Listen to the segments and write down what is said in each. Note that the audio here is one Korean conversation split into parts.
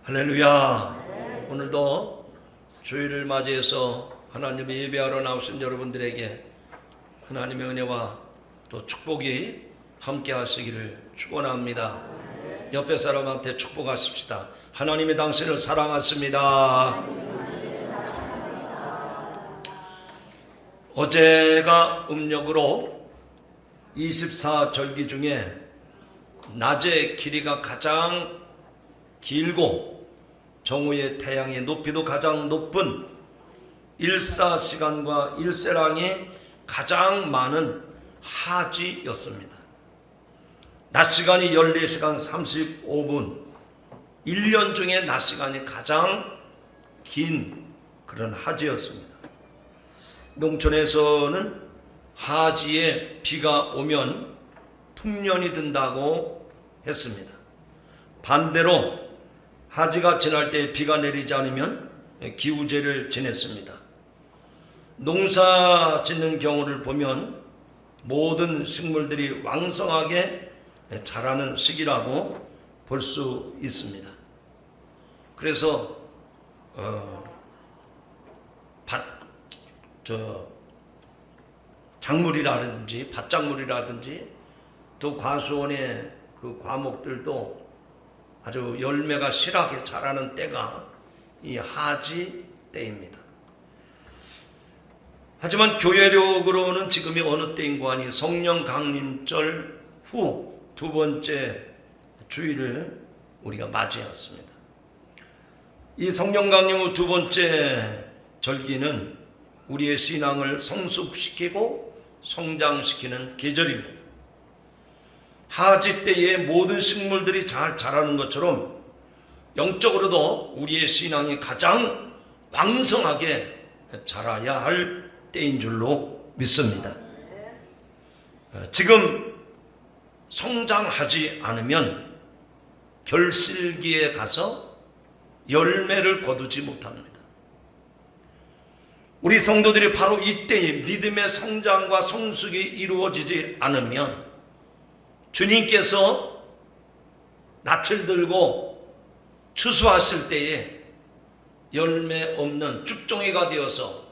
할렐루야. 오늘도 주일을 맞이해서 하나님 예배하러 나오신 여러분들에게 하나님의 은혜와 또 축복이 함께 하시기를 축원합니다. 옆에 사람한테 축복하십시다. 하나님이 당신을 사랑하십니다. 어제가 음력으로 24절기 중에 낮의 길이가 가장 길고 정오의 태양의 높이도 가장 높은 일사시간과 일세랑이 가장 많은 하지였습니다. 낮 시간이 14시간 35분, 1년 중에 낮 시간이 가장 긴 그런 하지였습니다. 농촌에서는 하지에 비가 오면 풍년이 든다고 했습니다. 반대로 하지가 지날 때 비가 내리지 않으면 기우제를 지냈습니다. 농사 짓는 경우를 보면 모든 식물들이 왕성하게 자라는 시기라고 볼 수 있습니다. 그래서 작물이라든지 밭작물이라든지 또 과수원의 그 과목들도 아주 열매가 실하게 자라는 때가 이 하지 때입니다. 하지만 교회력으로는 지금이 어느 때인고 하니 성령 강림절 후 두 번째 주일을 우리가 맞이했습니다. 이 성령 강림 후 두 번째 절기는 우리의 신앙을 성숙시키고 성장시키는 계절입니다. 하지 때에 모든 식물들이 잘 자라는 것처럼 영적으로도 우리의 신앙이 가장 왕성하게 자라야 할 때인 줄로 믿습니다. 지금 성장하지 않으면 결실기에 가서 열매를 거두지 못합니다. 우리 성도들이 바로 이때에 믿음의 성장과 성숙이 이루어지지 않으면 주님께서 낯을 들고 추수하실 때에 열매 없는 죽종이가 되어서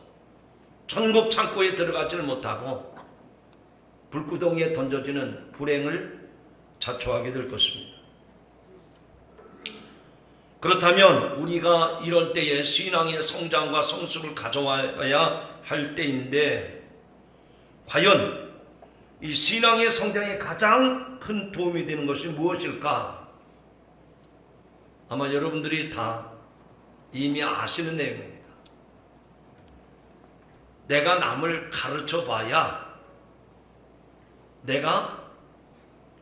천국 창고에 들어가지를 못하고 불구덩이에 던져지는 불행을 자초하게 될 것입니다. 그렇다면 우리가 이런 때에 신앙의 성장과 성숙을 가져와야 할 때인데 과연 이 신앙의 성장에 가장 큰 도움이 되는 것이 무엇일까? 아마 여러분들이 다 이미 아시는 내용입니다. 내가 남을 가르쳐 봐야 내가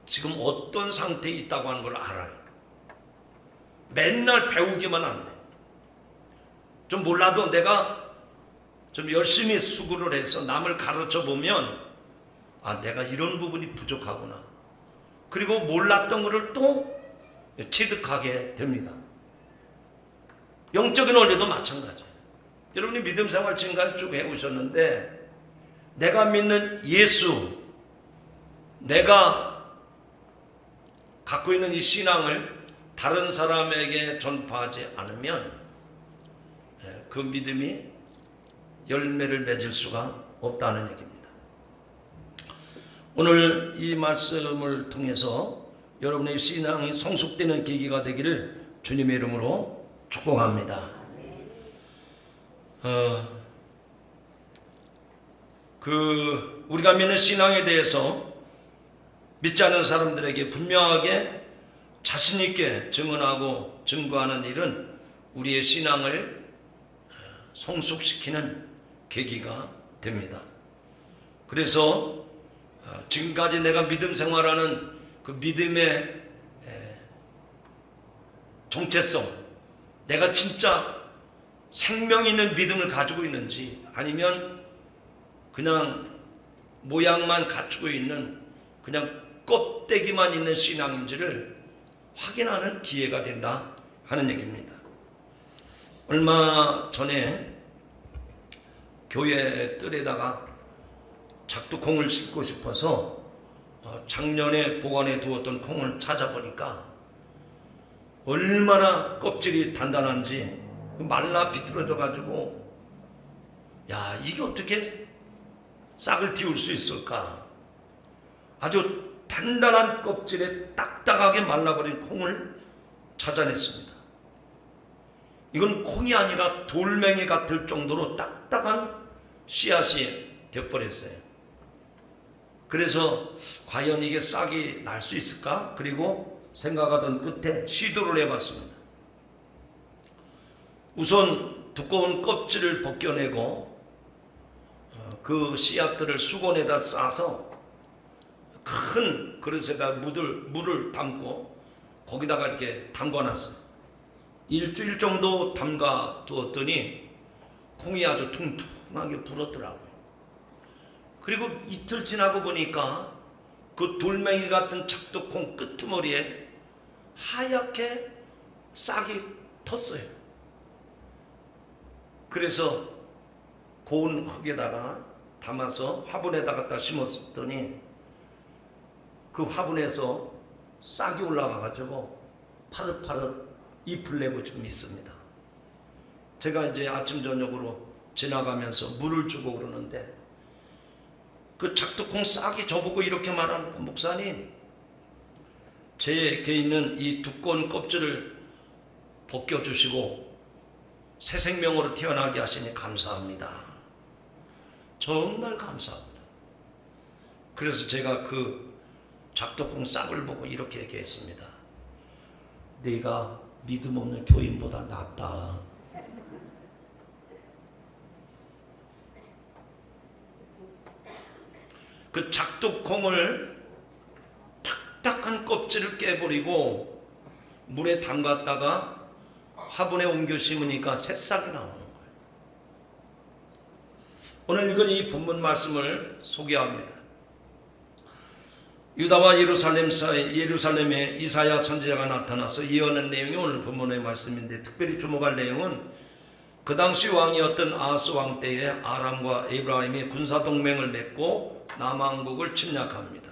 지금 어떤 상태에 있다고 하는 걸 알아요. 맨날 배우기만 안 돼. 좀 몰라도 내가 좀 열심히 수고를 해서 남을 가르쳐 보면 내가 이런 부분이 부족하구나. 그리고 몰랐던 것을 또 체득하게 됩니다. 영적인 원리도 마찬가지예요. 여러분이 믿음 생활 지금까지 쭉 해오셨는데 내가 믿는 예수, 내가 갖고 있는 이 신앙을 다른 사람에게 전파하지 않으면 그 믿음이 열매를 맺을 수가 없다는 얘기입니다. 오늘 이 말씀을 통해서 여러분의 신앙이 성숙되는 계기가 되기를 주님의 이름으로 축복합니다. 우리가 믿는 신앙에 대해서 믿지 않는 사람들에게 분명하게 자신 있게 증언하고 증거하는 일은 우리의 신앙을 성숙시키는 계기가 됩니다. 그래서 지금까지 내가 믿음 생활하는 그 믿음의 정체성, 내가 진짜 생명 있는 믿음을 가지고 있는지 아니면 그냥 모양만 갖추고 있는 그냥 껍데기만 있는 신앙인지를 확인하는 기회가 된다 하는 얘기입니다. 얼마 전에 교회 뜰에다가 작두콩을 심고 싶어서 작년에 보관해 두었던 콩을 찾아보니까 얼마나 껍질이 단단한지 말라 비틀어져 가지고, 야, 이게 어떻게 싹을 틔울 수 있을까? 아주 단단한 껍질에 딱딱하게 말라버린 콩을 찾아냈습니다. 이건 콩이 아니라 돌멩이 같을 정도로 딱딱한 씨앗이 되어버렸어요. 그래서 과연 이게 싹이 날 수 있을까? 그리고 생각하던 끝에 시도를 해봤습니다. 우선 두꺼운 껍질을 벗겨내고 그 씨앗들을 수건에다 싸서 큰 그릇에다 물을 담고 거기다가 이렇게 담궈놨어요. 일주일 정도 담가 두었더니 콩이 아주 퉁퉁하게 불었더라고요. 그리고 이틀 지나고 보니까 그 돌멩이 같은 작두콩 끄트머리에 하얗게 싹이 텄어요. 그래서 고운 흙에다가 담아서 화분에다 갖다 심었더니 그 화분에서 싹이 올라가가지고 파릇파릇 잎을 내고 좀 있습니다. 제가 이제 아침 저녁으로 지나가면서 물을 주고 그러는데 그 작두콩 싹이 저보고 이렇게 말합니다. 목사님, 제게 있는 이 두꺼운 껍질을 벗겨주시고 새 생명으로 태어나게 하시니 감사합니다. 정말 감사합니다. 그래서 제가 그 작두콩 싹을 보고 이렇게 얘기했습니다. 네가 믿음 없는 교인보다 낫다. 그 작두콩을 딱딱한 껍질을 깨버리고 물에 담갔다가 화분에 옮겨 심으니까 새싹이 나오는 거예요. 오늘 읽은 이 본문 말씀을 소개합니다. 유다와 예루살렘 사이, 예루살렘에 이사야 선지자가 나타나서 예언한 내용이 오늘 본문의 말씀인데, 특별히 주목할 내용은 그 당시 왕이었던 아하스 왕 때에 아람과 에브라임이 군사동맹을 맺고 남왕국을 침략합니다.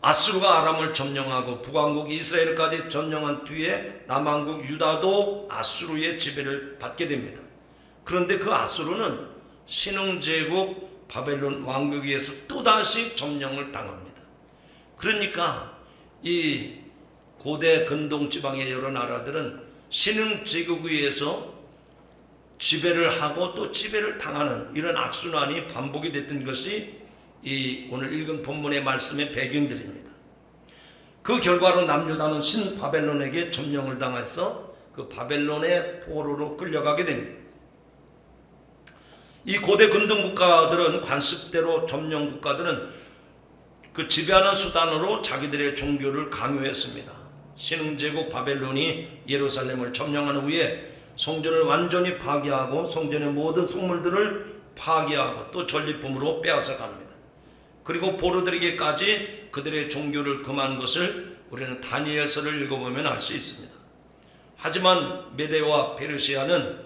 아수르가 아람을 점령하고 북왕국 이스라엘까지 점령한 뒤에 남왕국 유다도 아수르의 지배를 받게 됩니다. 그런데 그 아수르는 신흥제국 바벨론 왕국에 의해서 또다시 점령을 당합니다. 그러니까 이 고대 근동 지방의 여러 나라들은 신흥제국에 의해서 지배를 하고 또 지배를 당하는 이런 악순환이 반복이 됐던 것이 이 오늘 읽은 본문의 말씀의 배경들입니다. 그 결과로 남유다는 신바벨론에게 점령을 당해서 그 바벨론의 포로로 끌려가게 됩니다. 이 고대 근동 국가들은 관습대로 점령 국가들은 그 지배하는 수단으로 자기들의 종교를 강요했습니다. 신흥제국 바벨론이 예루살렘을 점령한 후에 성전을 완전히 파괴하고 성전의 모든 성물들을 파괴하고 또 전리품으로 빼앗아 갑니다. 그리고 포로들에게까지 그들의 종교를 금한 것을 우리는 다니엘서를 읽어보면 알 수 있습니다. 하지만 메데와 페르시아는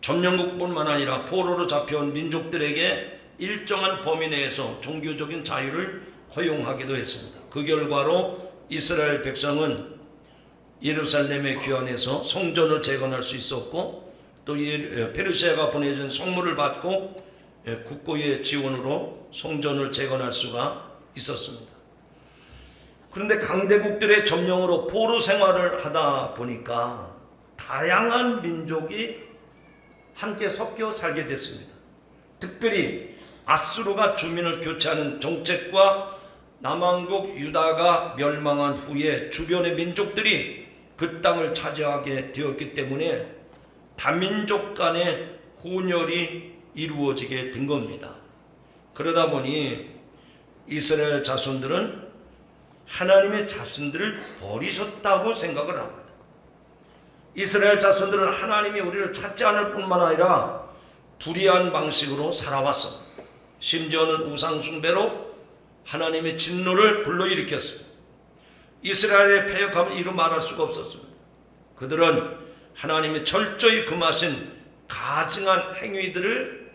점령국뿐만 아니라 포로로 잡혀온 민족들에게 일정한 범위 내에서 종교적인 자유를 허용하기도 했습니다. 그 결과로 이스라엘 백성은 예루살렘에 귀환해서 성전을 재건할 수 있었고, 또 페르시아가 보내준 성물을 받고 국고의 지원으로 성전을 재건할 수가 있었습니다. 그런데 강대국들의 점령으로 포로 생활을 하다 보니까 다양한 민족이 함께 섞여 살게 됐습니다. 특별히 아수르가 주민을 교체하는 정책과 남왕국 유다가 멸망한 후에 주변의 민족들이 그 땅을 차지하게 되었기 때문에 다민족 간의 혼혈이 이루어지게 된 겁니다. 그러다 보니 이스라엘 자손들은 하나님의 자손들을 버리셨다고 생각을 합니다. 이스라엘 자손들은 하나님이 우리를 찾지 않을 뿐만 아니라 불의한 방식으로 살아왔습니다. 심지어는 우상숭배로 하나님의 진노를 불러일으켰습니다. 이스라엘의 패역함을 이루 말할 수가 없었습니다. 그들은 하나님이 철저히 금하신 가증한 행위들을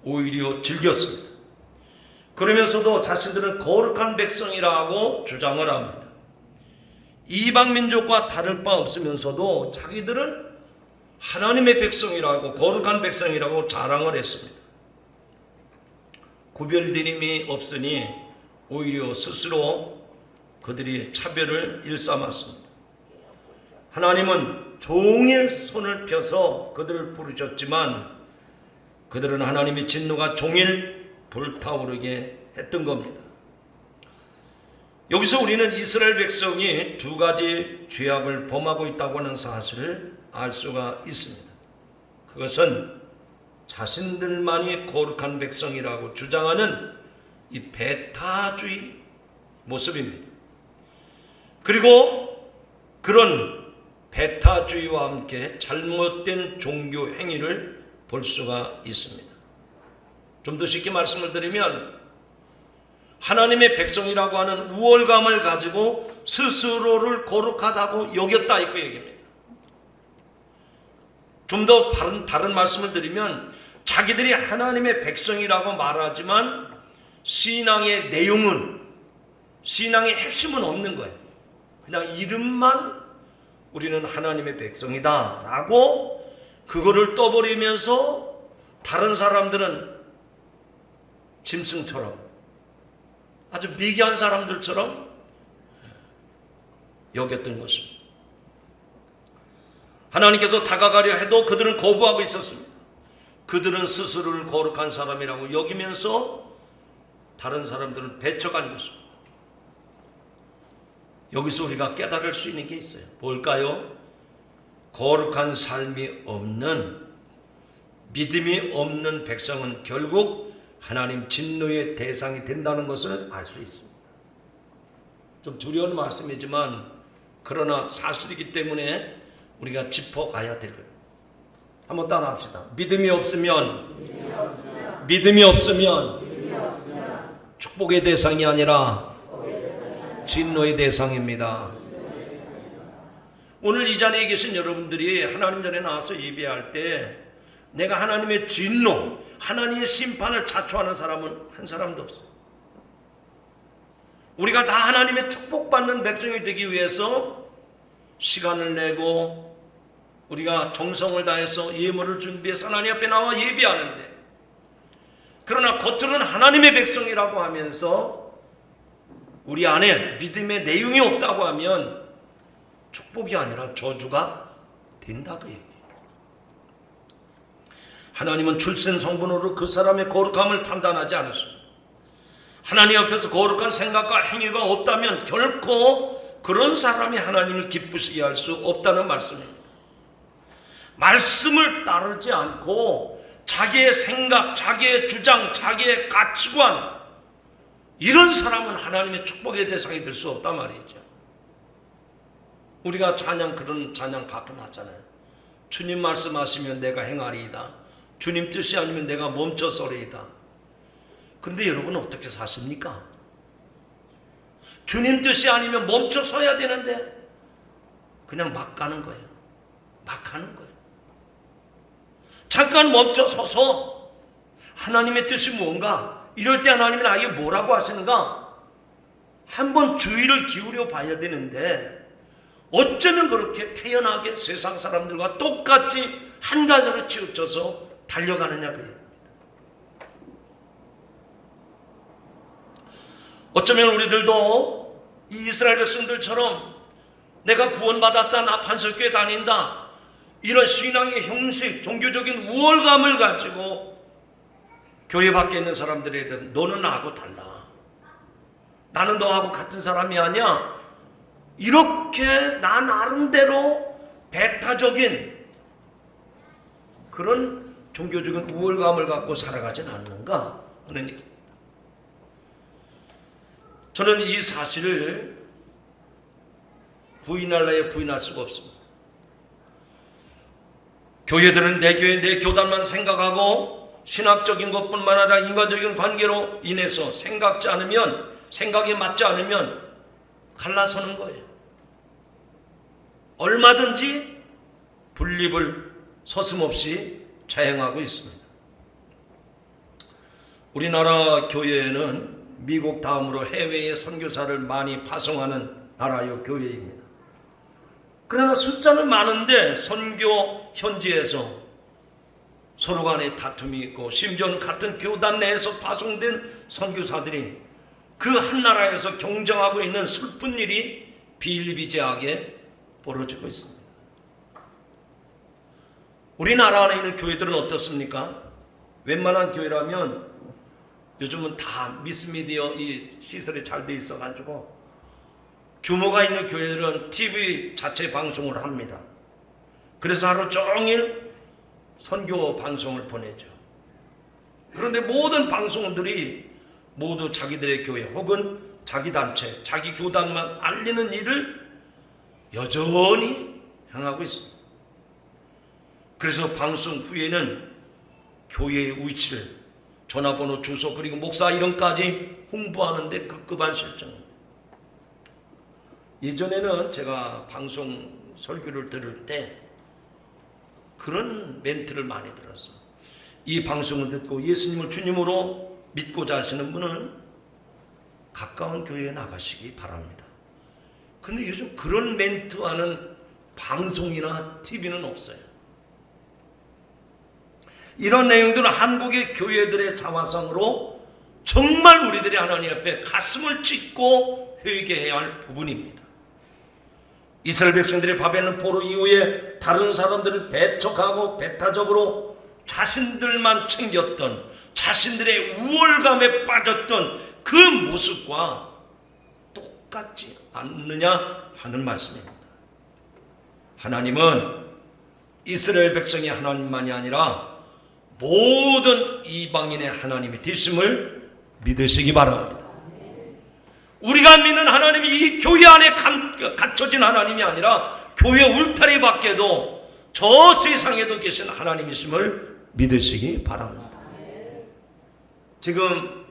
오히려 즐겼습니다. 그러면서도 자신들은 거룩한 백성이라고 주장을 합니다. 이방 민족과 다를 바 없으면서도 자기들은 하나님의 백성이라고, 거룩한 백성이라고 자랑을 했습니다. 구별드림이 없으니 오히려 스스로 그들이 차별을 일삼았습니다. 하나님은 종일 손을 펴서 그들을 부르셨지만 그들은 하나님의 진노가 종일 불타오르게 했던 겁니다. 여기서 우리는 이스라엘 백성이 두 가지 죄악을 범하고 있다고 하는 사실을 알 수가 있습니다. 그것은 자신들만이 거룩한 백성이라고 주장하는 이 배타주의 모습입니다. 그리고 그런 배타주의와 함께 잘못된 종교 행위를 볼 수가 있습니다. 좀 더 쉽게 말씀을 드리면 하나님의 백성이라고 하는 우월감을 가지고 스스로를 거룩하다고 여겼다 이그 얘기입니다. 좀 더 다른 말씀을 드리면 자기들이 하나님의 백성이라고 말하지만 신앙의 내용은, 신앙의 핵심은 없는 거예요. 그냥 이름만 우리는 하나님의 백성이다 라고 그거를 떠버리면서 다른 사람들은 짐승처럼, 아주 미개한 사람들처럼 여겼던 것입니다. 하나님께서 다가가려 해도 그들은 거부하고 있었습니다. 그들은 스스로를 거룩한 사람이라고 여기면서 다른 사람들은 배척하는 것입니다. 여기서 우리가 깨달을 수 있는 게 있어요. 뭘까요? 거룩한 삶이 없는, 믿음이 없는 백성은 결국 하나님 진노의 대상이 된다는 것을 알 수 있습니다. 좀 두려운 말씀이지만 그러나 사실이기 때문에 우리가 짚어가야 될 거예요. 한번 따라 합시다. 믿음이 없으면 축복의 대상이 아니라 진노의 대상입니다. 오늘 이 자리에 계신 여러분들이 하나님 전에 나와서 예배할 때 내가 하나님의 진노, 하나님의 심판을 자초하는 사람은 한 사람도 없어요. 우리가 다 하나님의 축복받는 백성이 되기 위해서 시간을 내고 우리가 정성을 다해서 예물을 준비해서 하나님 앞에 나와 예배하는데, 그러나 겉으로는 하나님의 백성이라고 하면서 우리 안에 믿음의 내용이 없다고 하면 축복이 아니라 저주가 된다 그 얘기예요. 하나님은 출생 성분으로 그 사람의 거룩함을 판단하지 않았습니다. 하나님 앞에서 거룩한 생각과 행위가 없다면 결코 그런 사람이 하나님을 기쁘시게 할 수 없다는 말씀입니다. 말씀을 따르지 않고 자기의 생각, 자기의 주장, 자기의 가치관, 이런 사람은 하나님의 축복의 대상이 될 수 없단 말이죠. 우리가 그런 찬양 가끔 하잖아요. 주님 말씀하시면 내가 행하리이다. 주님 뜻이 아니면 내가 멈춰서리이다. 그런데 여러분 어떻게 사십니까? 주님 뜻이 아니면 멈춰서야 되는데 그냥 막 가는 거예요. 막 하는 거예요. 잠깐 멈춰서서 하나님의 뜻이 뭔가, 이럴 때 하나님은 아예 뭐라고 하시는가 한번 주의를 기울여 봐야 되는데 어쩌면 그렇게 태연하게 세상 사람들과 똑같이 한 가지로 치우쳐서 달려가느냐 그 얘기입니다. 어쩌면 우리들도 이 이스라엘 백성들처럼 내가 구원받았다, 나 반석교회 다닌다, 이런 신앙의 형식, 종교적인 우월감을 가지고 교회 밖에 있는 사람들에 대해서 너는 나하고 달라, 나는 너하고 같은 사람이 아니야, 이렇게 나 나름대로 배타적인 그런 종교적인 우월감을 갖고 살아가진 않는가 하는 얘기. 저는 이 사실을 부인할래야 부인할 수가 없습니다. 교회들은 내 교회, 내 교단만 생각하고 신학적인 것뿐만 아니라 인간적인 관계로 인해서 생각이 맞지 않으면 갈라서는 거예요. 얼마든지 분립을 서슴없이 자행하고 있습니다. 우리나라 교회는 미국 다음으로 해외에 선교사를 많이 파송하는 나라요 교회입니다. 그러나 숫자는 많은데 선교 현지에서 서로 간에 다툼이 있고 심지어는 같은 교단 내에서 파송된 선교사들이 그 한 나라에서 경쟁하고 있는 슬픈 일이 비일비재하게 벌어지고 있습니다. 우리나라 안에 있는 교회들은 어떻습니까? 웬만한 교회라면 요즘은 다 미스미디어 이 시설이 잘 돼 있어가지고 규모가 있는 교회들은 TV 자체 방송을 합니다. 그래서 하루 종일 선교 방송을 보내죠. 그런데 모든 방송들이 모두 자기들의 교회 혹은 자기 단체, 자기 교단만 알리는 일을 여전히 행하고 있습니다. 그래서 방송 후에는 교회의 위치를, 전화번호, 주소 그리고 목사 이름까지 홍보하는데 급급한 실정입니다. 예전에는 제가 방송 설교를 들을 때 그런 멘트를 많이 들었어요. 이 방송을 듣고 예수님을 주님으로 믿고자 하시는 분은 가까운 교회에 나가시기 바랍니다. 근데 요즘 그런 멘트하는 방송이나 TV는 없어요. 이런 내용들은 한국의 교회들의 자화상으로 정말 우리들이 하나님 앞에 가슴을 찢고 회개해야 할 부분입니다. 이스라엘 백성들이 바벨론 포로 이후에 다른 사람들을 배척하고 배타적으로 자신들만 챙겼던, 자신들의 우월감에 빠졌던 그 모습과 똑같지 않느냐 하는 말씀입니다. 하나님은 이스라엘 백성의 하나님만이 아니라 모든 이방인의 하나님이 되심을 믿으시기 바랍니다. 우리가 믿는 하나님이 이 교회 안에 갇혀진 하나님이 아니라 교회 울타리 밖에도 저 세상에도 계신 하나님이심을 믿으시기 바랍니다. 지금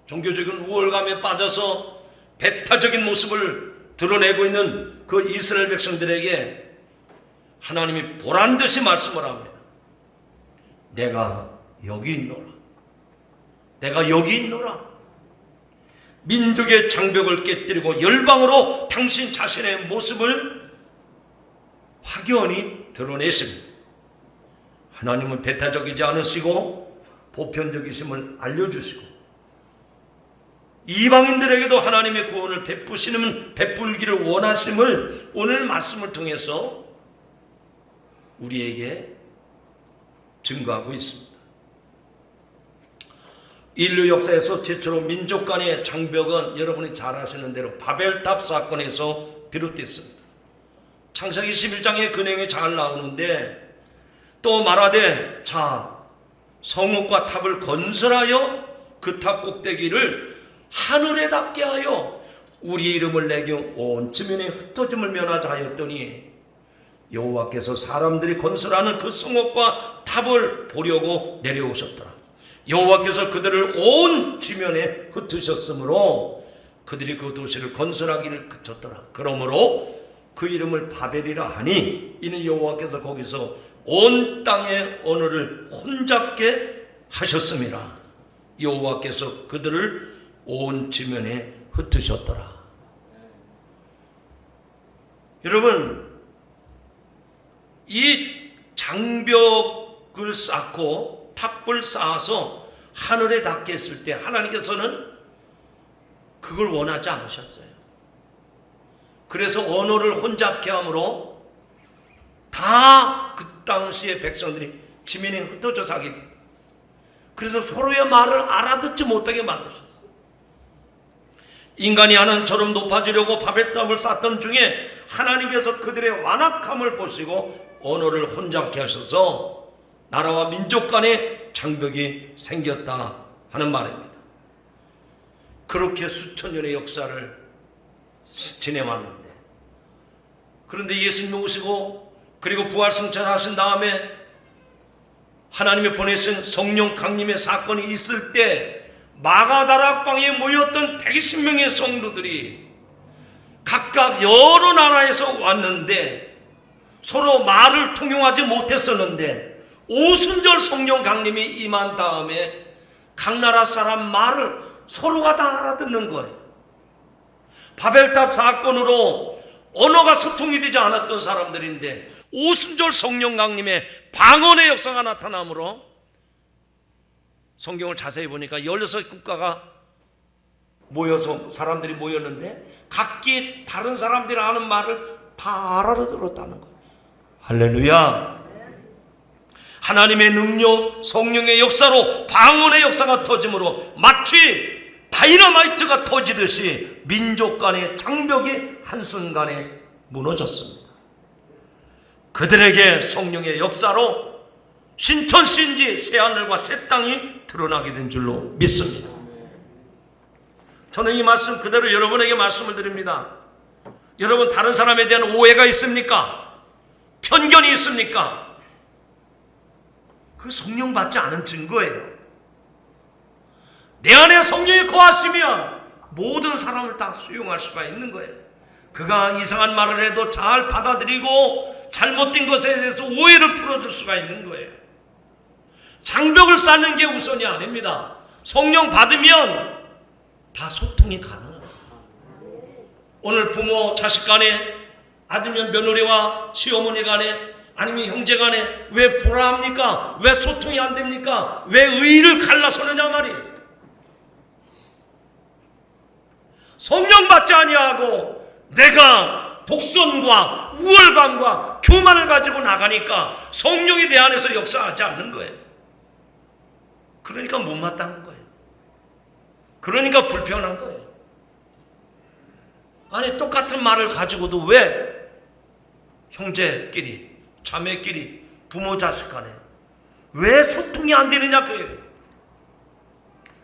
종교적인 우월감에 빠져서 배타적인 모습을 드러내고 있는 그 이스라엘 백성들에게 하나님이 보란듯이 말씀을 합니다. 내가 여기 있노라. 내가 여기 있노라. 민족의 장벽을 깨뜨리고 열방으로 당신 자신의 모습을 확연히 드러냈습니다. 하나님은 배타적이지 않으시고 보편적이심을 알려주시고 이방인들에게도 하나님의 구원을 베풀기를 원하심을 오늘 말씀을 통해서 우리에게 증거하고 있습니다. 인류 역사에서 최초로 민족 간의 장벽은 여러분이 잘 아시는 대로 바벨탑 사건에서 비롯됐습니다. 창세기 11장에 그 내용이 잘 나오는데 또 말하되 자 성읍과 탑을 건설하여 그 탑 꼭대기를 하늘에 닿게 하여 우리 이름을 내게 온 지면에 흩어짐을 면하자 하였더니 여호와께서 사람들이 건설하는 그 성읍과 탑을 보려고 내려오셨더라. 여호와께서 그들을 온 지면에 흩으셨으므로 그들이 그 도시를 건설하기를 그쳤더라. 그러므로 그 이름을 바벨이라 하니 이는 여호와께서 거기서 온 땅의 언어를 혼잡게 하셨음이라. 여호와께서 그들을 온 지면에 흩으셨더라. 여러분, 이 장벽을 쌓고 탑을 쌓아서 하늘에 닿게 했을 때 하나님께서는 그걸 원하지 않으셨어요. 그래서 언어를 혼잡케 함으로 다 그 당시의 백성들이 지면에 흩어져 살게 돼요. 그래서 서로의 말을 알아듣지 못하게 만드셨어요. 인간이 하는 처럼 높아지려고 바벨탑을 쌓던 중에 하나님께서 그들의 완악함을 보시고 언어를 혼잡케 하셔서 나라와 민족 간의 장벽이 생겼다 하는 말입니다. 그렇게 수천 년의 역사를 지내왔는데 그런데 예수님이 오시고 그리고 부활승천하신 다음에 하나님이 보내신 성령 강림의 사건이 있을 때 마가다락방에 모였던 120명의 성도들이 각각 여러 나라에서 왔는데 서로 말을 통용하지 못했었는데 오순절 성령 강림이 임한 다음에 각 나라 사람 말을 서로가 다 알아듣는 거예요. 바벨탑 사건으로 언어가 소통이 되지 않았던 사람들인데 오순절 성령 강림의 방언의 역사가 나타나므로 성경을 자세히 보니까 16국가가 모여서 사람들이 모였는데 각기 다른 사람들이 하는 말을 다 알아들었다는 거예요. 할렐루야. 하나님의 능력, 성령의 역사로 방언의 역사가 터짐으로 마치 다이너마이트가 터지듯이 민족 간의 장벽이 한순간에 무너졌습니다. 그들에게 성령의 역사로 신천신지 새하늘과 새 땅이 드러나게 된 줄로 믿습니다. 저는 이 말씀 그대로 여러분에게 말씀을 드립니다. 여러분, 다른 사람에 대한 오해가 있습니까? 편견이 있습니까? 그 성령 받지 않은 증거예요. 내 안에 성령이 거하시면 모든 사람을 다 수용할 수가 있는 거예요. 그가 이상한 말을 해도 잘 받아들이고 잘못된 것에 대해서 오해를 풀어줄 수가 있는 거예요. 장벽을 쌓는 게 우선이 아닙니다. 성령 받으면 다 소통이 가능해요. 오늘 부모 자식 간에, 아니면 며느리와 시어머니 간에, 아니면 형제 간에 왜 불화합니까? 왜 소통이 안 됩니까? 왜 의의를 갈라서느냐 말이에요. 성령 받지 아니하고 내가 독선과 우월감과 교만을 가지고 나가니까 성령이 내 안에서 역사하지 않는 거예요. 그러니까 못마땅한 거예요. 그러니까 불편한 거예요. 아니, 똑같은 말을 가지고도 왜 형제끼리, 자매끼리, 부모 자식 간에 왜 소통이 안 되느냐 그예요.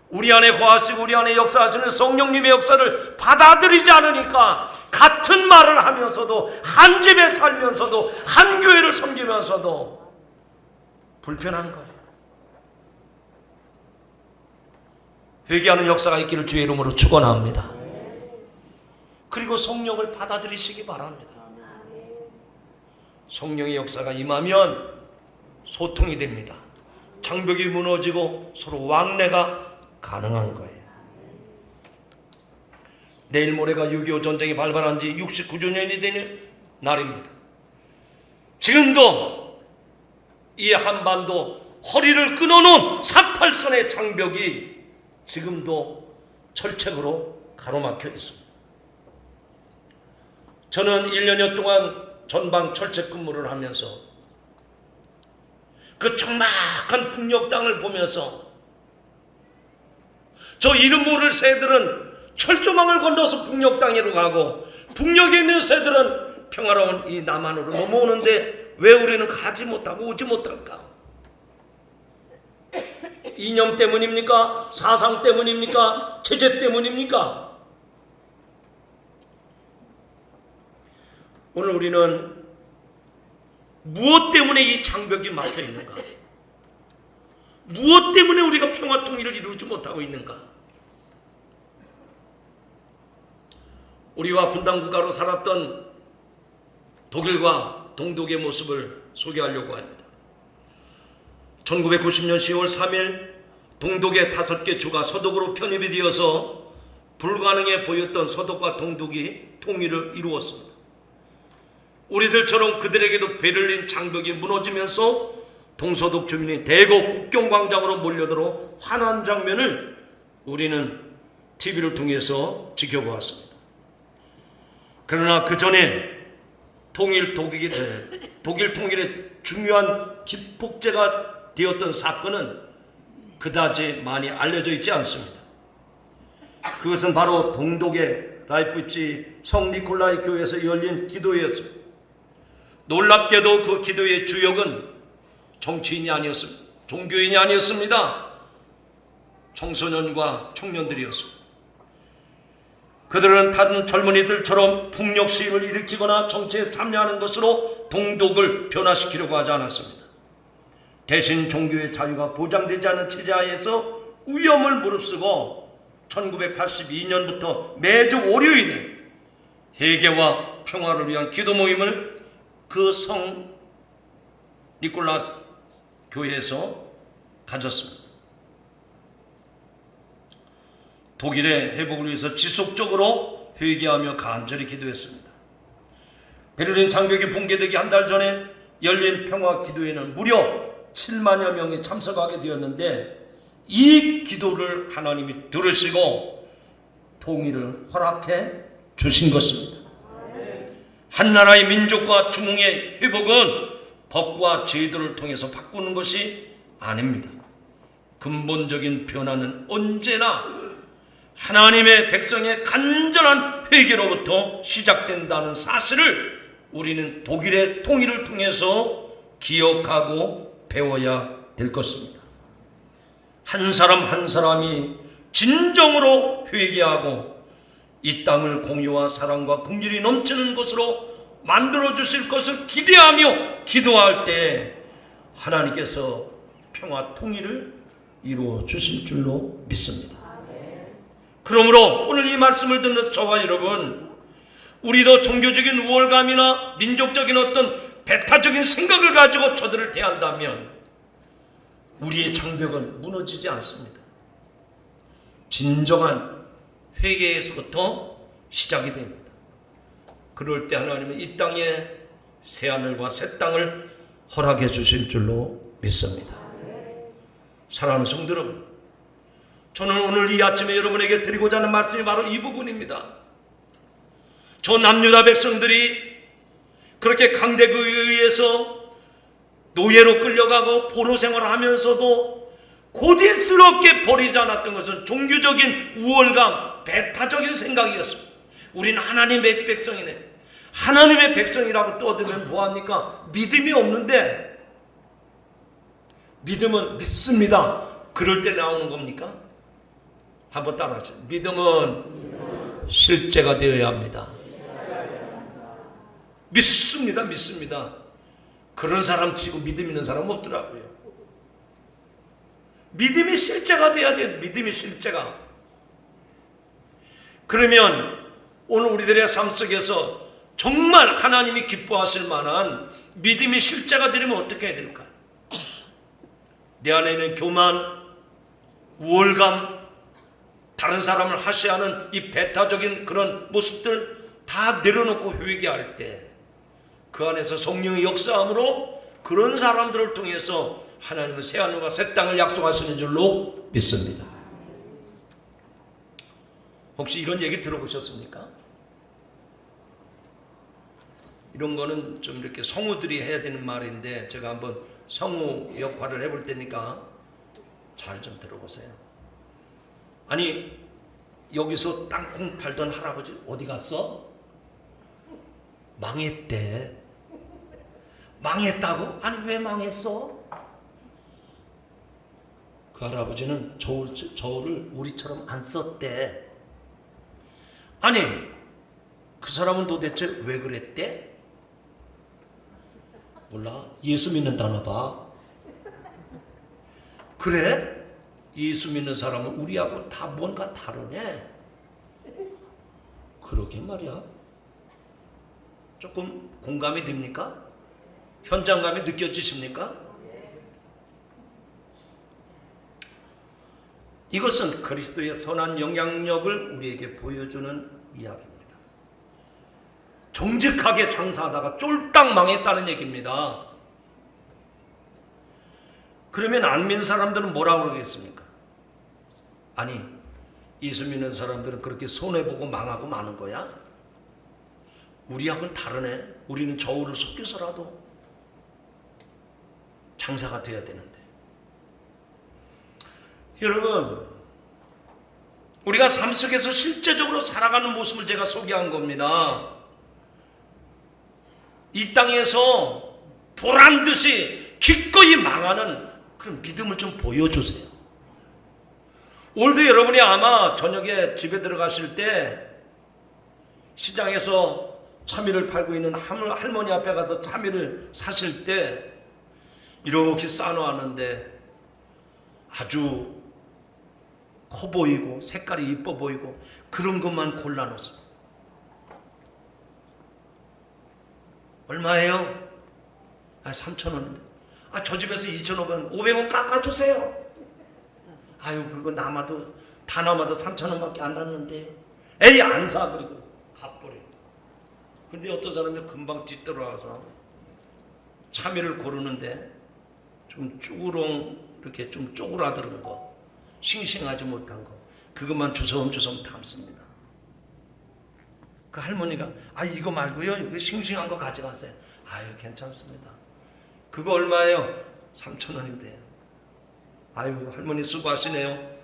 우리 안에 거하시고 우리 안에 역사하시는 성령님의 역사를 받아들이지 않으니까 같은 말을 하면서도 한 집에 살면서도 한 교회를 섬기면서도 불편한 거예요. 회개하는 역사가 있기를 주의 이름으로 축원합니다. 그리고 성령을 받아들이시기 바랍니다. 성령의 역사가 임하면 소통이 됩니다. 장벽이 무너지고 서로 왕래가 가능한 거예요. 내일 모레가 6.25 전쟁이 발발한 지 69주년이 되는 날입니다. 지금도 이 한반도 허리를 끊어놓은 38선의 장벽이 지금도 철책으로 가로막혀 있습니다. 저는 1년여 동안 전방 철책 근무를 하면서 그 척막한 북녘 땅을 보면서 저 이름 모를 새들은 철조망을 건너서 북녘 땅으로 가고 북녘에 있는 새들은 평화로운 이 남한으로 넘어오는데 왜 우리는 가지 못하고 오지 못할까? 이념 때문입니까? 사상 때문입니까? 체제 때문입니까? 오늘 우리는 무엇 때문에 이 장벽이 막혀 있는가? 무엇 때문에 우리가 평화 통일을 이루지 못하고 있는가? 우리와 분단국가로 살았던 독일과 동독의 모습을 소개하려고 합니다. 1990년 10월 3일 동독의 5개 주가 서독으로 편입이 되어서 불가능해 보였던 서독과 동독이 통일을 이루었습니다. 우리들처럼 그들에게도 베를린 장벽이 무너지면서 동서독 주민이 대거 국경광장으로 몰려들어 환호한 장면을 우리는 TV를 통해서 지켜보았습니다. 그러나 그 전에 독일 통일의 중요한 기폭제가 되었던 사건은 그다지 많이 알려져 있지 않습니다. 그것은 바로 동독의 라이프치 성 니콜라이 교회에서 열린 기도회였습니다. 놀랍게도 그 기도의 주역은 정치인이 아니었습니다. 종교인이 아니었습니다. 청소년과 청년들이었습니다. 그들은 다른 젊은이들처럼 폭력 시위를 일으키거나 정치에 참여하는 것으로 동독을 변화시키려고 하지 않았습니다. 대신 종교의 자유가 보장되지 않은 체제하에서 위험을 무릅쓰고 1982년부터 매주 월요일에 회개와 평화를 위한 기도 모임을 그 성 니콜라스 교회에서 가졌습니다. 독일의 회복을 위해서 지속적으로 회개하며 간절히 기도했습니다. 베를린 장벽이 붕괴되기 한 달 전에 열린 평화 기도회는 무려 7만여 명이 참석하게 되었는데, 이 기도를 하나님이 들으시고 통일을 허락해 주신 것입니다. 한 나라의 민족과 중흥의 회복은 법과 제도를 통해서 바꾸는 것이 아닙니다. 근본적인 변화는 언제나 하나님의 백성의 간절한 회개로부터 시작된다는 사실을 우리는 독일의 통일을 통해서 기억하고 배워야 될 것입니다. 한 사람 한 사람이 진정으로 회개하고 이 땅을 공유와 사랑과 긍휼이 넘치는 곳으로 만들어 주실 것을 기대하며 기도할 때 하나님께서 평화 통일을 이루어 주실 줄로 믿습니다. 그러므로 오늘 이 말씀을 듣는 저와 여러분, 우리도 종교적인 우월감이나 민족적인 어떤 배타적인 생각을 가지고 저들을 대한다면 우리의 장벽은 무너지지 않습니다. 진정한 회개에서부터 시작이 됩니다. 그럴 때 하나님은 이 땅에 새하늘과 새 땅을 허락해 주실 줄로 믿습니다. 사랑하는 성도 여러분, 저는 오늘 이 아침에 여러분에게 드리고자 하는 말씀이 바로 이 부분입니다. 저 남유다 백성들이 그렇게 강대국에 의해서 노예로 끌려가고 포로 생활을 하면서도 고집스럽게 버리지 않았던 것은 종교적인 우월감, 배타적인 생각이었습니다. 우리는 하나님의 백성이네. 하나님의 백성이라고 떠들면 뭐합니까? 믿음이 없는데, 믿음은 믿습니다. 그럴 때 나오는 겁니까? 한번 따라하죠. 믿음은 실제가 되어야 합니다. 믿습니다. 믿습니다. 그런 사람 치고 믿음 있는 사람 없더라고요. 믿음이 실제가 돼야 돼요. 믿음이 실제가. 그러면 오늘 우리들의 삶 속에서 정말 하나님이 기뻐하실 만한 믿음이 실제가 되려면 어떻게 해야 될까요? 내 안에 있는 교만, 우월감, 다른 사람을 하시하는 이 배타적인 그런 모습들 다 내려놓고 회개할 때 그 안에서 성령의 역사함으로 그런 사람들을 통해서 하나님은 새하늘과 새 땅을 약속하시는 줄로 믿습니다. 혹시 이런 얘기 들어보셨습니까? 이런 거는 좀 이렇게 성우들이 해야 되는 말인데 제가 한번 성우 역할을 해볼 테니까 잘 좀 들어보세요. 아니, 여기서 땅콩 팔던 할아버지 어디 갔어? 망했대. 망했다고? 아니, 왜 망했어? 그 할아버지는 저울을 우리처럼 안 썼대. 아니, 그 사람은 도대체 왜 그랬대? 몰라. 예수 믿는다나 봐. 그래? 예수 믿는 사람은 우리하고 다 뭔가 다르네. 그러게 말이야. 조금 공감이 됩니까? 현장감이 느껴지십니까? 이것은 그리스도의 선한 영향력을 우리에게 보여주는 이야기입니다. 정직하게 장사하다가 쫄딱 망했다는 얘기입니다. 그러면 안 믿는 사람들은 뭐라고 그러겠습니까? 아니, 예수 믿는 사람들은 그렇게 손해보고 망하고 마는 거야? 우리하고는 다르네. 우리는 저울을 속여서라도 장사가 돼야 되는데. 여러분, 우리가 삶 속에서 실제적으로 살아가는 모습을 제가 소개한 겁니다. 이 땅에서 보란듯이 기꺼이 망하는 그런 믿음을 좀 보여주세요. 오늘도 여러분이 아마 저녁에 집에 들어가실 때 시장에서 참외를 팔고 있는 할머니 앞에 가서 참외를 사실 때 이렇게 쌓아놓았는데 아주 커 보이고 색깔이 이뻐 보이고 그런 것만 골라놓습니다. 얼마예요? 3,000원인데. 저 집에서 2,500원, 500원 깎아주세요. 아유, 그거 남아도 다 남아도 3,000원밖에 안 났는데. 에이, 안 사. 그리고 갚버려. 근데 어떤 사람이 금방 뒤돌아와서 참외를 고르는데 좀 이렇게 좀 쪼그라드는 거, 싱싱하지 못한 거, 그것만 주섬주섬 담습니다. 그 할머니가 이거 말고요, 여기 싱싱한 거 가져가세요. 아유, 괜찮습니다. 그거 얼마예요? 3,000원인데요. 아유, 할머니 수고하시네요.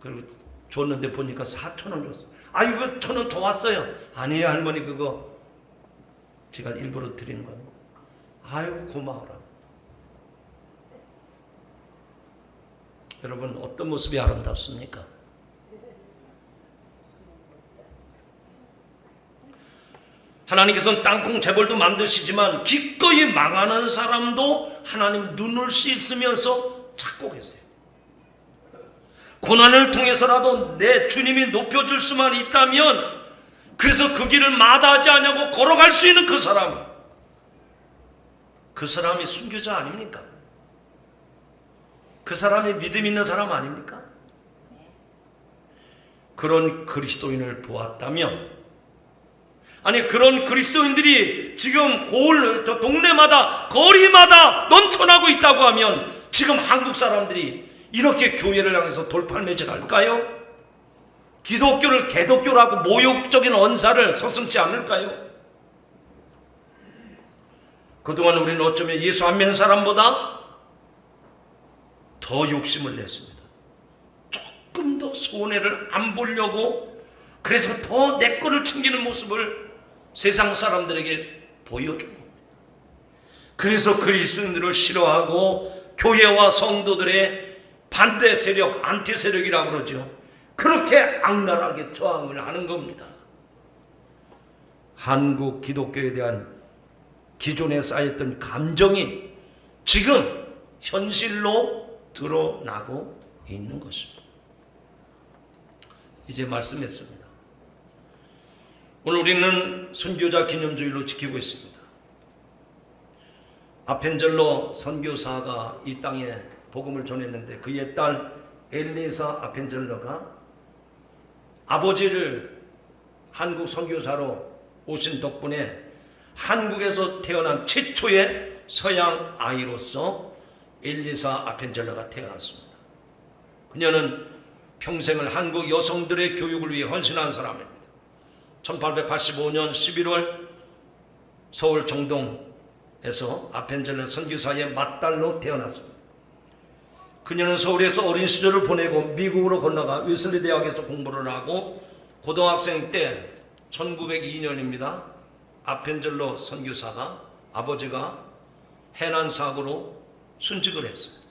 그리고 줬는데 보니까 4,000원 줬어. 아유, 이거 1,000원 더 왔어요. 아니에요, 할머니, 그거 제가 일부러 드리는 거예요. 아유, 고마워라. 여러분, 어떤 모습이 아름답습니까? 하나님께서는 땅콩 재벌도 만드시지만 기꺼이 망하는 사람도 하나님 눈을 씻으면서 찾고 계세요. 고난을 통해서라도 내 주님이 높여줄 수만 있다면, 그래서 그 길을 마다하지 않냐고 걸어갈 수 있는 그 사람이 순교자 아닙니까? 그 사람이 믿음 있는 사람 아닙니까? 그런 그리스도인을 보았다면, 아니, 그런 그리스도인들이 지금 동네마다 거리마다 넘쳐나고 있다고 하면, 지금 한국 사람들이 이렇게 교회를 향해서 돌팔매질할까요? 기독교를 개독교라고 모욕적인 언사를 서슴지 않을까요? 그동안 우리는 어쩌면 예수 안 믿는 사람보다 더 욕심을 냈습니다. 조금 더 손해를 안 보려고, 그래서 더 내 거를 챙기는 모습을 세상 사람들에게 보여준 겁니다. 그래서 그리스도인들을 싫어하고 교회와 성도들의 반대 세력, 안티 세력이라고 그러죠. 그렇게 악랄하게 저항을 하는 겁니다. 한국 기독교에 대한 기존에 쌓였던 감정이 지금 현실로 드러나고 있는 것입니다. 이제 말씀했습니다. 오늘 우리는 순교자 기념주일로 지키고 있습니다. 아펜젤로 선교사가 이 땅에 복음을 전했는데, 그의 딸 엘리사 아펜젤로가 아버지를 한국 선교사로 오신 덕분에 한국에서 태어난 최초의 서양 아이로서 엘리사 아펜젤로가 태어났습니다. 그녀는 평생을 한국 여성들의 교육을 위해 헌신한 사람입니다. 1885년 11월 서울 정동에서 아펜젤로 선교사의 맏딸로 태어났습니다. 그녀는 서울에서 어린 시절을 보내고 미국으로 건너가 웨슬리 대학에서 공부를 하고, 고등학생 때 1902년입니다. 아펜젤로 선교사가 아버지가 해난 사고로 순직을 했어요.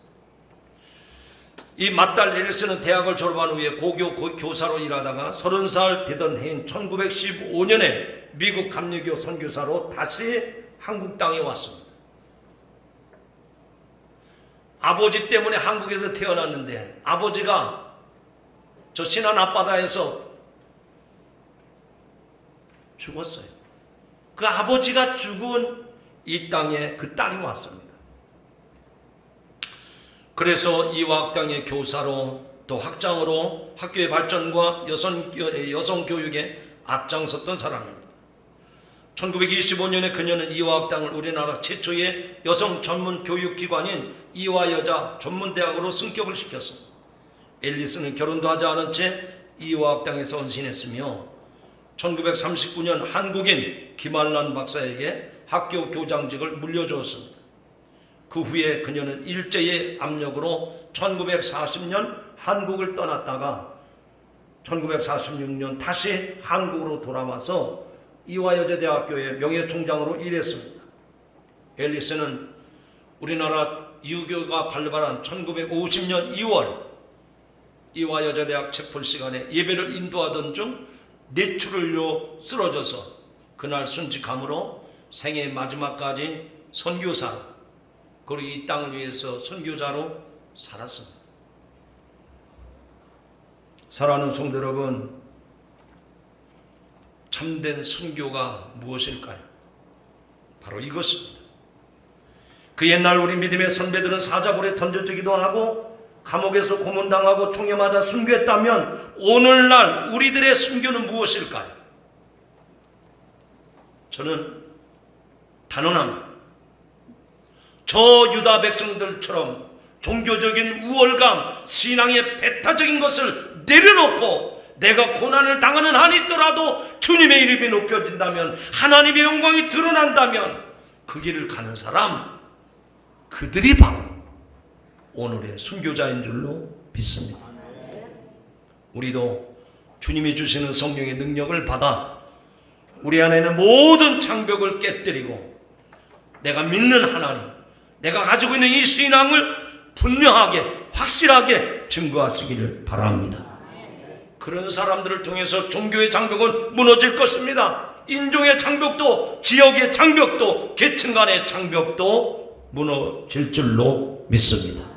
이 맏딸 엘리스는 대학을 졸업한 후에 고교 교사로 일하다가 30살 되던 해인 1915년에 미국 감리교 선교사로 다시 한국 땅에 왔습니다. 아버지 때문에 한국에서 태어났는데, 아버지가 저 신안 앞바다에서 죽었어요. 그 아버지가 죽은 이 땅에 그 딸이 왔습니다. 그래서 이화학당의 교사로 또 학장으로 학교의 발전과 여성 교육에 앞장섰던 사람입니다. 1925년에 그녀는 이화학당을 우리나라 최초의 여성 전문 교육기관인 이화여자 전문대학으로 승격을 시켰습니다. 앨리스는 결혼도 하지 않은 채 이화학당에서 헌신했으며 1939년 한국인 김한란 박사에게 학교 교장직을 물려주었습니다. 그 후에 그녀는 일제의 압력으로 1940년 한국을 떠났다가 1946년 다시 한국으로 돌아와서 이화여자대학교의 명예총장으로 일했습니다. 앨리스는 우리나라 유교가 발발한 1950년 2월 이화여자대학 채플 시간에 예배를 인도하던 중 뇌출혈로 쓰러져서 그날 순직함으로 생애 마지막까지 선교사로, 그리고 이 땅을 위해서 선교자로 살았습니다. 사랑하는 성도 여러분, 참된 선교가 무엇일까요? 바로 이것입니다. 그 옛날 우리 믿음의 선배들은 사자굴에 던져지기도 하고 감옥에서 고문당하고 총에 맞아 순교했다면, 오늘날 우리들의 순교는 무엇일까요? 저는 단언합니다. 저 유다 백성들처럼 종교적인 우월감, 신앙의 배타적인 것을 내려놓고 내가 고난을 당하는 한이 있더라도 주님의 이름이 높여진다면, 하나님의 영광이 드러난다면 그 길을 가는 사람, 그들이 바로 오늘의 순교자인 줄로 믿습니다. 우리도 주님이 주시는 성령의 능력을 받아 우리 안에는 모든 장벽을 깨뜨리고 내가 믿는 하나님, 내가 가지고 있는 이 신앙을 분명하게 확실하게 증거하시기를 바랍니다. 그런 사람들을 통해서 종교의 장벽은 무너질 것입니다. 인종의 장벽도, 지역의 장벽도, 계층 간의 장벽도 무너질 줄로 믿습니다.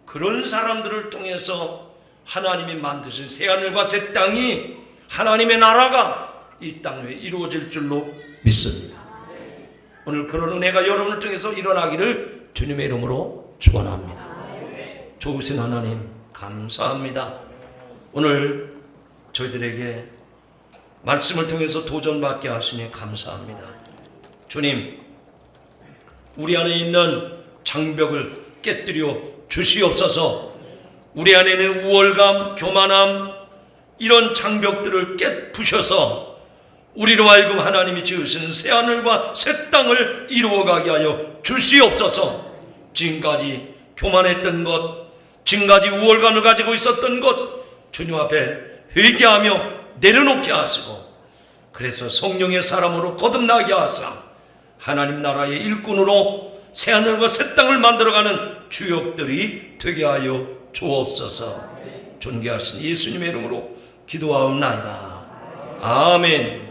그런 사람들을 통해서 하나님이 만드신 새하늘과 새 땅이, 하나님의 나라가 이 땅 위에 이루어질 줄로 믿습니다. 오늘 그런 은혜가 여러분을 통해서 일어나기를 주님의 이름으로 축원합니다. 좋으신 하나님 감사합니다. 오늘 저희들에게 말씀을 통해서 도전받게 하시니 감사합니다. 주님, 우리 안에 있는 장벽을 깨뜨려 주시옵소서. 우리 안에 있는 우월감, 교만함, 이런 장벽들을 깨부셔서 우리로 하여금 하나님이 지으시는 새하늘과 새 땅을 이루어가게 하여 주시옵소서. 지금까지 교만했던 것, 지금까지 우월감을 가지고 있었던 것 주님 앞에 회개하며 내려놓게 하시고, 그래서 성령의 사람으로 거듭나게 하사 하나님 나라의 일꾼으로 새하늘과 새 땅을 만들어가는 주역들이 되게 하여 주옵소서. 존귀하신 예수님의 이름으로 기도하옵나이다. 아멘.